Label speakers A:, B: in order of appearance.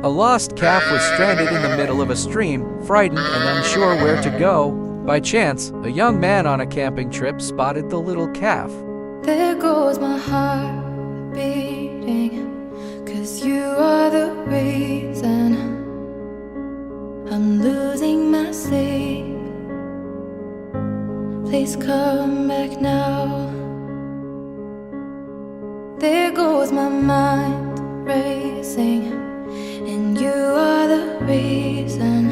A: A lost calf was stranded in the middle of a stream, frightened and unsure where to go. By chance, a young man on a camping trip spotted the little calf.
B: There goes my heart beating, 'cause you are the reason I'm losing my sleep. Please come back now. There goes my mind racing, and you are the reason